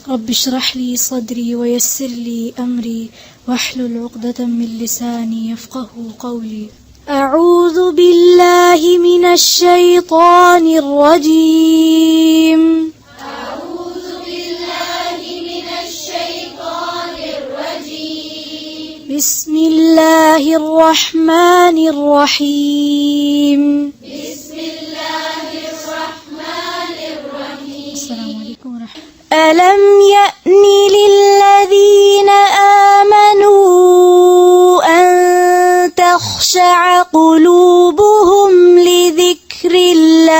रब्बि इश्रह ली सदरी व यस्सिर ली अमरी वहलुल उक़दतम मिन लिसानी यफ़क़हू क़ौली। अऊज़ु बिल्लाहि मिनश शैतानिर रजीम। बिस्मिल्लाहिर रहमानिर रहीम। अलम यअनि लिल्लज़ीना आमनू अन तख़शअ क़ुलूबुहुम लिज़िक्रिल्लाह।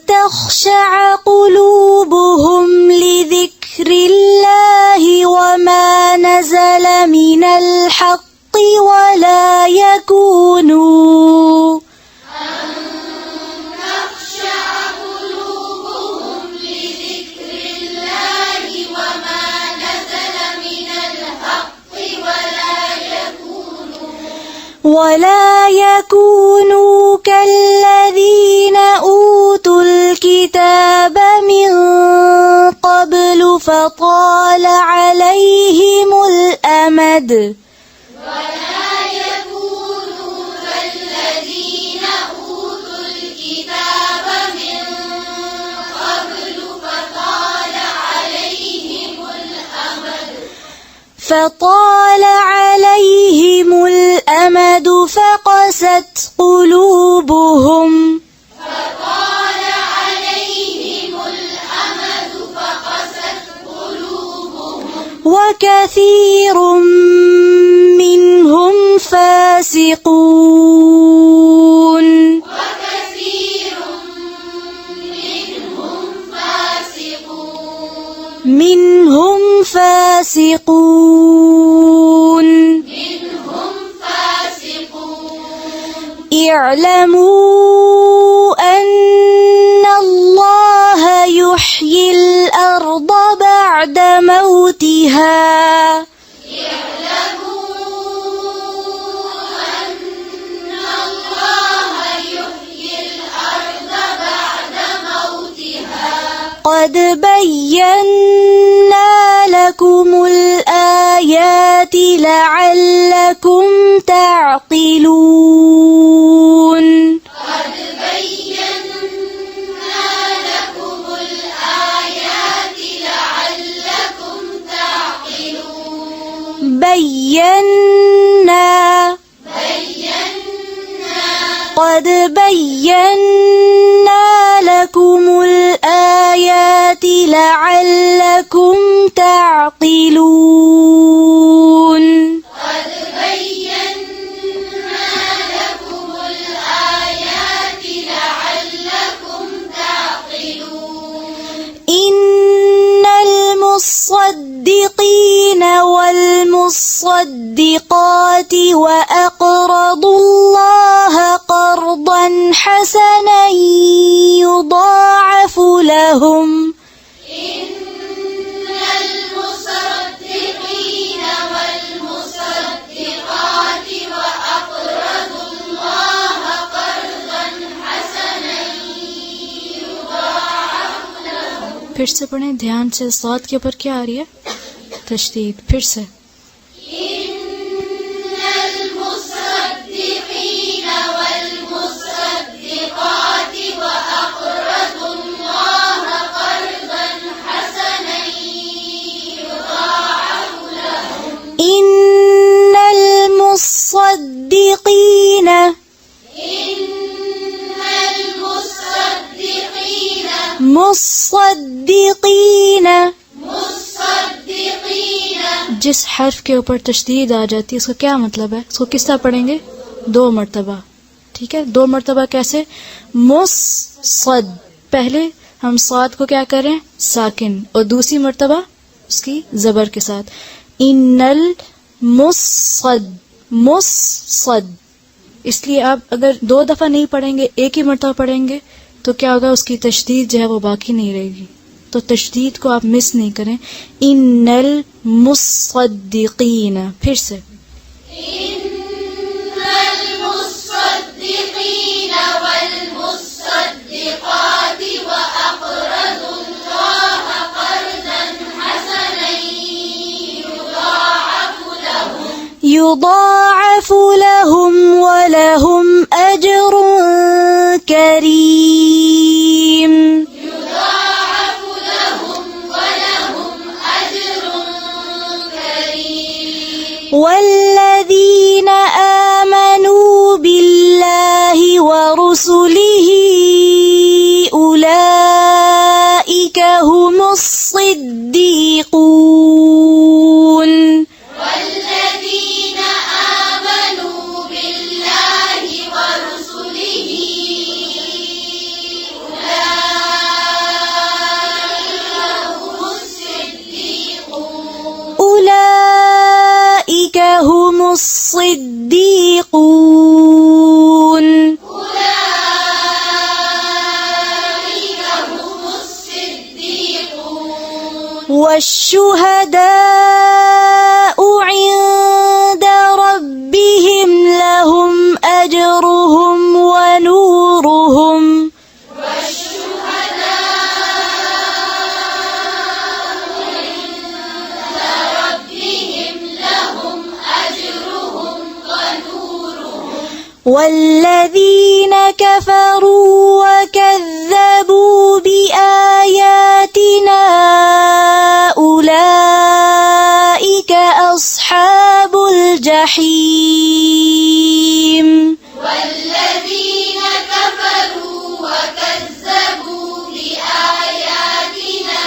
تخشع قلوبهم لذكر الله وما نزل من الحق ولا يكونوا كالذين أوتوا الكتاب من قبل فطال عليهم الأمد فقست قلوبهم وكثير منهم فاسقون اعلموا أن الله يحيي الأرض بعد موتها قد بينا لكم الآيات لعلكم تعقلون قد بينا لكم الآيات لعلكم تعقلون إن المصدقين والمصدقات وأقرضوا الله قرضا حسنا يضاعف لهم फिर से पढ़ें ध्यान से। साद के ऊपर क्या आ रही है? तशदीद। फिर से इन्नल मुसद्दिक़ीन जिस हर्फ के ऊपर तशदीद आ जाती है उसका क्या मतलब है? इसको किस तरह पढ़ेंगे? 2 मरतबा। ठीक है, 2 मरतबा कैसे? मुस्सद, पहले हम साद को क्या करें? साकिन, और दूसरी मरतबा उसकी जबर के साथ। इन्नल मुस्सद। इसलिए आप अगर 2 दफा नहीं पढ़ेंगे, एक ही मरतबा पढ़ेंगे तो क्या होगा? उसकी तशदीद जो है वो बाकी नहीं रहेगी। तो तशदीद को आप मिस नहीं करें। इन्नल मुस्सद्दिकीन, फिर से युदाअफ़ लहुम वलहुम अज्रुन करीम। वल्लज़ीन आमनू बिल्लाहि व रुसुलिही उलाइक हुमुस सिद्दीक़ून। उलाइक हुमुस सिद्दीक़ून। वश्शुहदाउ इंद रब्बिहिम लहुम अज्रुहुम व नूरुहुम। والذين كفروا وكذبوا بآياتنا أولئك أصحاب الجحيم. والذين كفروا وكذبوا بآياتنا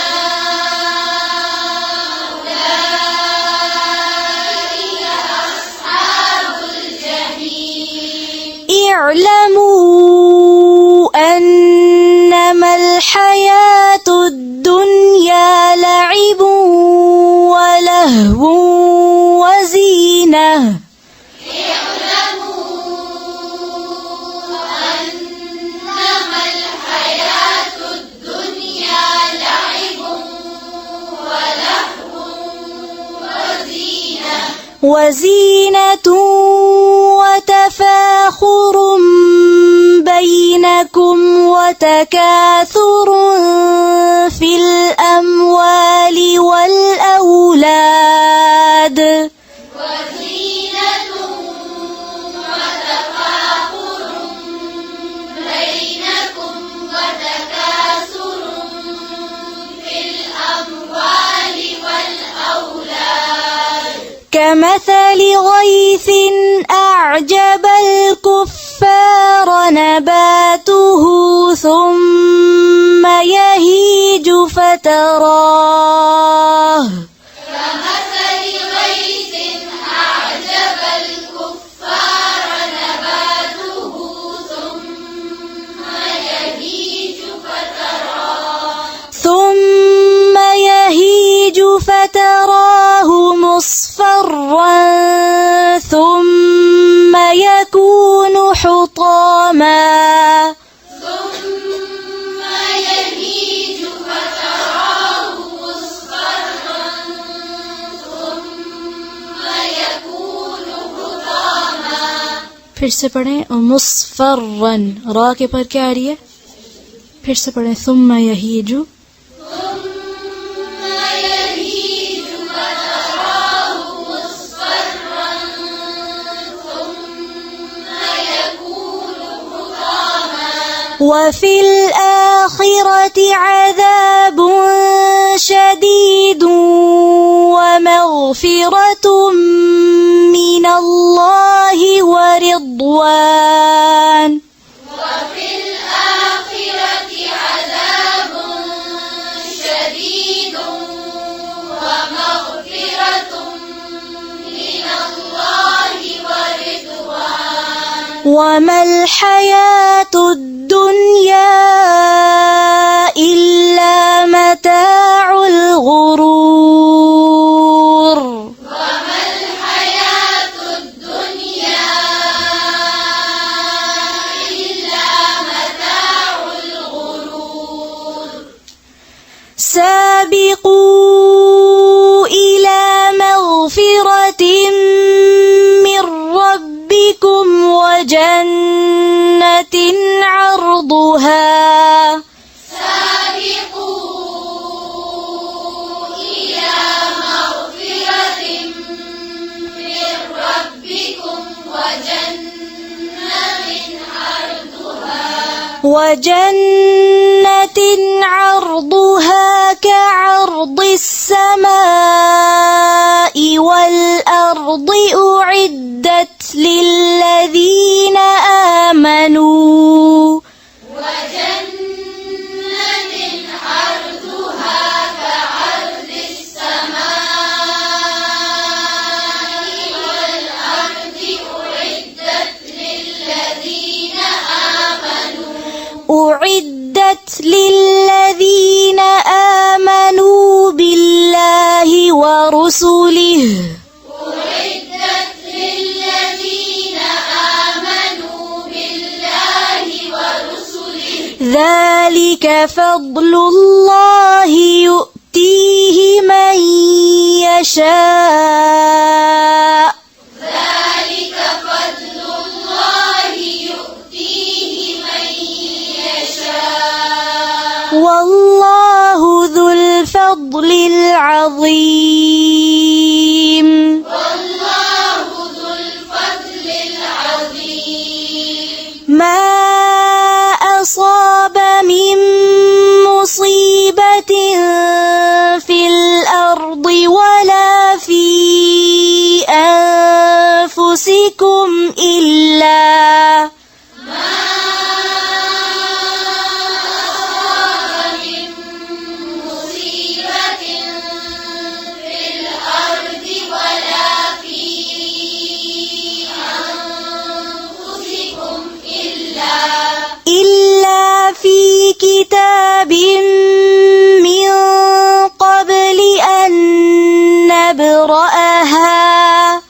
أولئك أصحاب الجحيم. اعلموا أنما الحياة الدنيا لعب ولهو وزينة. أنما الحياة الدنيا لعب ولهو وزينة وتفاخر بينكم وتكاثر في الأموال والأولاد. وزينة وتفاخر بينكم وتكاثر في الأموال والأولاد. كمثل غيث أعجب الكفار نباته ثم يهيج فتراه. كمثل غيث أعجب الكفار نباته ثم يهيج فتراه مصفرا ثم يكون حطاما. फिर से पढ़ें मुस्फरन, रा के पर क्या आ रही है? फिर से पढ़ें सुम्मा यहीजु। وفي الآخرة عذاب شديد ومغفرة من الله ورضوان. وفي الآخرة عذاب شديد ومغفرة من الله ورضوان. وما الحياة الدنيا إلا متاع الغرور. وما الحياة الدنيا إلا متاع الغرور. سابقوا إلى مغفرة من ربكم وجنة عرضها وجنة عرضها كعرض السماء والأرض أعدت للذين آمنوا أعدت للذين آمنوا بالله ورسله ذلك فضل الله يؤتيه من يشاء والله ذو الفضل العظيم ما أصاب من مصيبة في الأرض ولا في أنفسكم إلا في كتاب من قبل أن نبرأها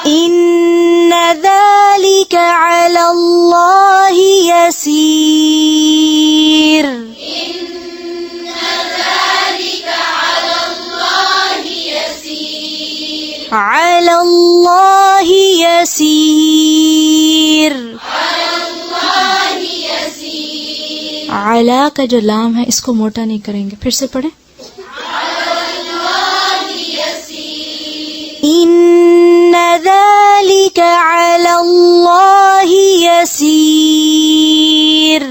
إن ذلك على الله يسير على الله يسير आला का जो लाम है इसको मोटा नहीं करेंगे, फिर से पढ़ें। इन्न ज़ालिका अला अल्लाह यसीर।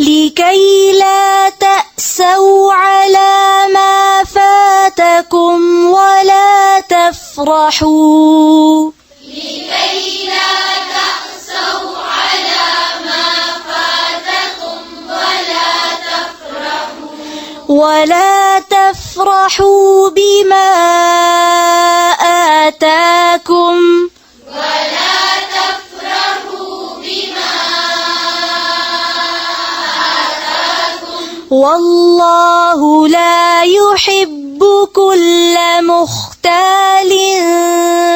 लिकै ला तअसौ अला मा फातकुम वला तफ्रहू। ولا تفرحوا بما آتاكم والله لا يحب كل مختال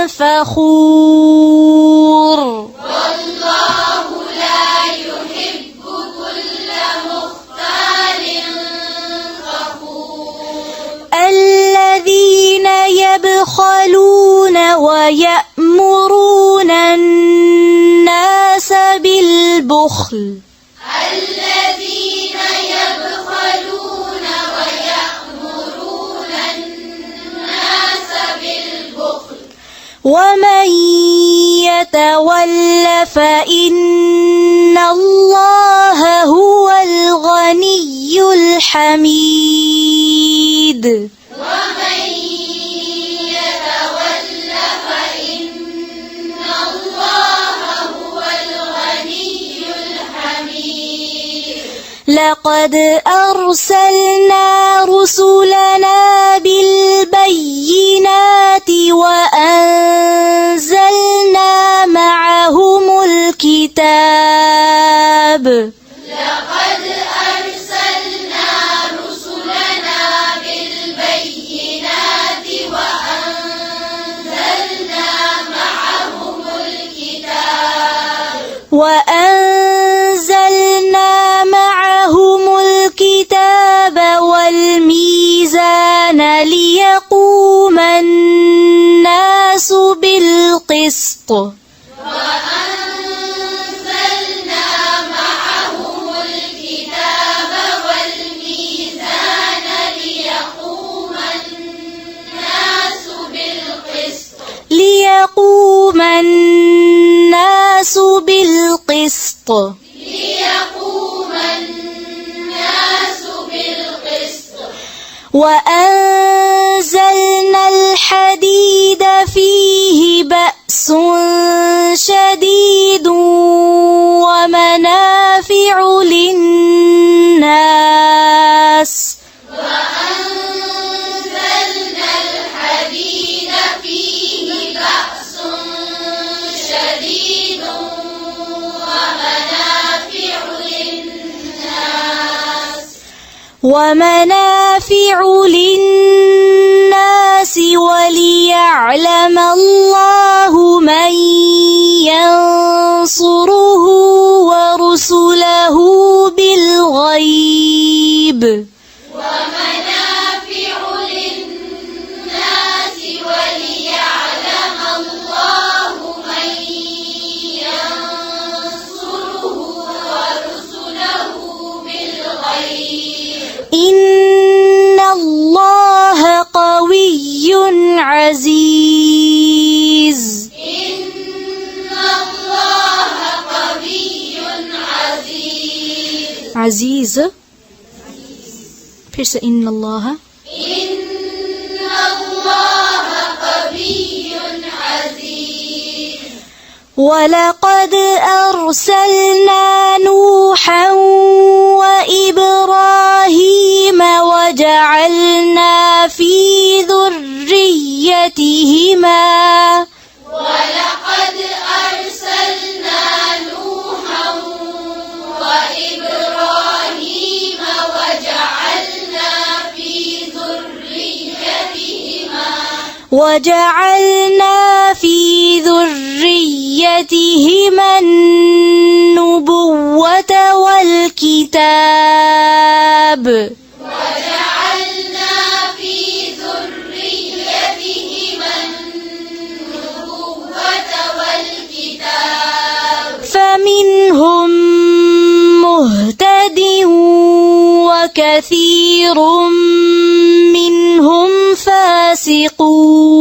فخور। الذين يبخلون ويأمرون الناس بالبخل ومن يتول فإن الله هو الغني الحميد۔ لقد أرسلنا رسلنا بالبينات وأنزلنا معهم الكتاب ليقوم الناس بالقسط وأنزلنا الحديد فيه بأس شديد ومنافع للناس وليعلم الله من ينصره ورسله بالغيب إن الله قوي عزيز عزيز फिर से إن الله ولقد أرسلنا نوحا وإبراهيم وجعلنا في ذريتهما النبوة والكتاب فمنهم مهتد وكثير منهم فاسقون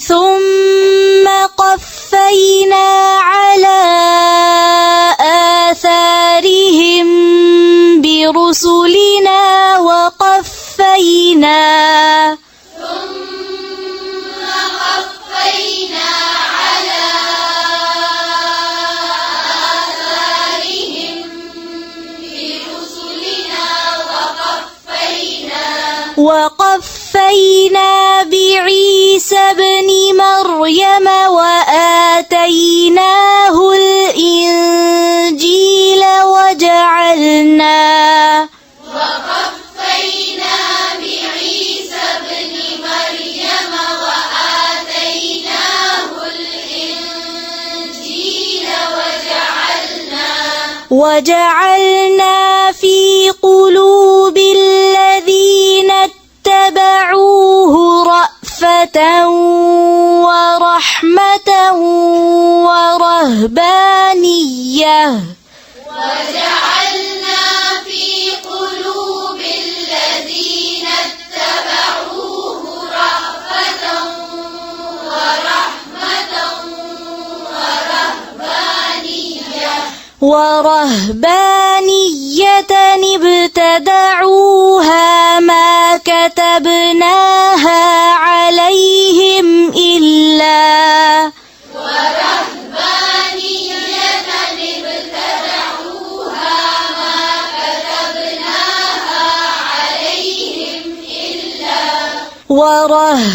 ثم قفينا على آثارهم برسلنا وقفينا بعيسى ابن مريم وآتيناه الإنجيل وجعلنا في قلوب الذين اتبعوه رأفة ورحمة ورهبانية ابتدعوها ما كتبناها عليهم إلا ورهبانية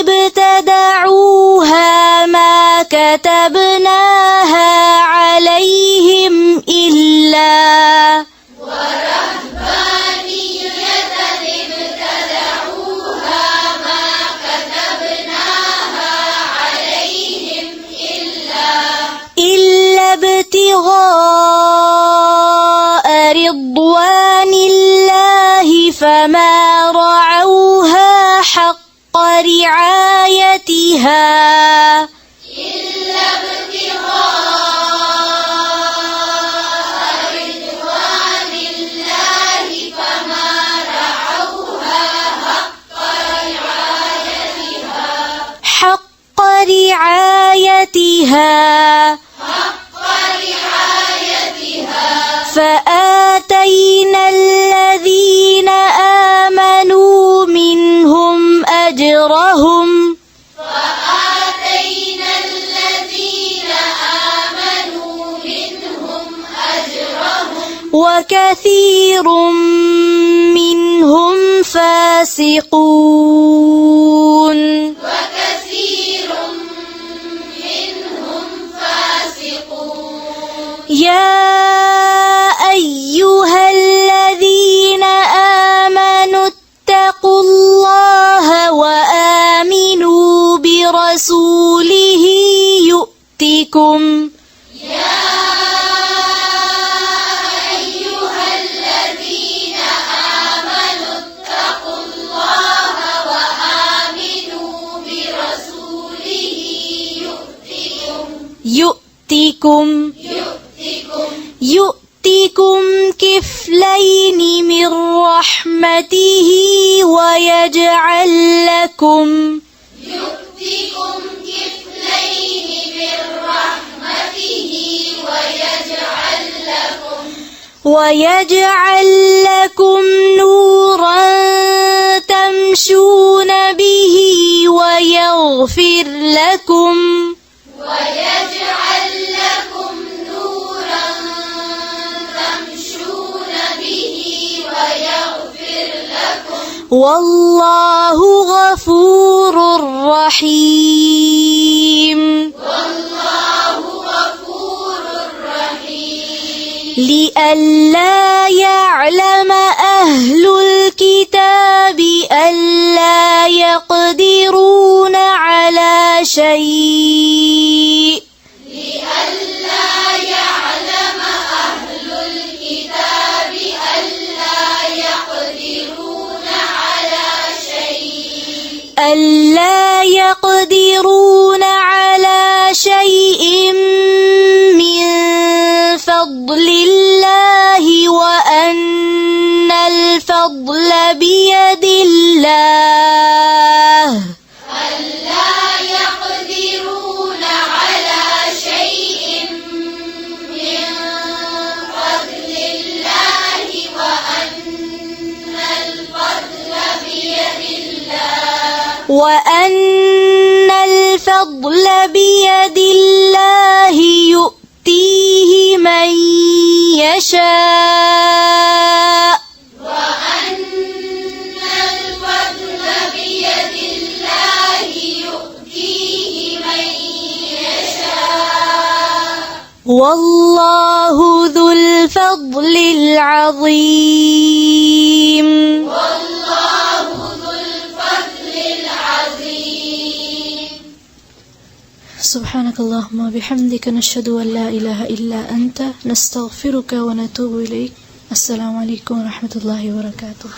ابتدعوها ما كتبناها عليهم إلا ابتغاء رضوان الله فما رعوها حق رعايتها وكثير منهم فاسقون يا أيها الذين آمنوا اتقوا الله وآمنوا برسوله يؤتكم يؤتكم كفلين من رحمته ويجعل لكم نورا تمشون به ويغفر لكم والله غفور رحيم لئلا يعلم أهل الكتاب ألا يقدرون على شيء من فضل الله وأن الفضل بيد الله وأن الفضل بيد الله يؤتيه من يشاء والله ذو الفضل العظيم سبحانك اللهم وبحمدك نشهد أن لا إله إلا أنت نستغفرك ونتوب إليك. السلام عليكم ورحمة الله وبركاته.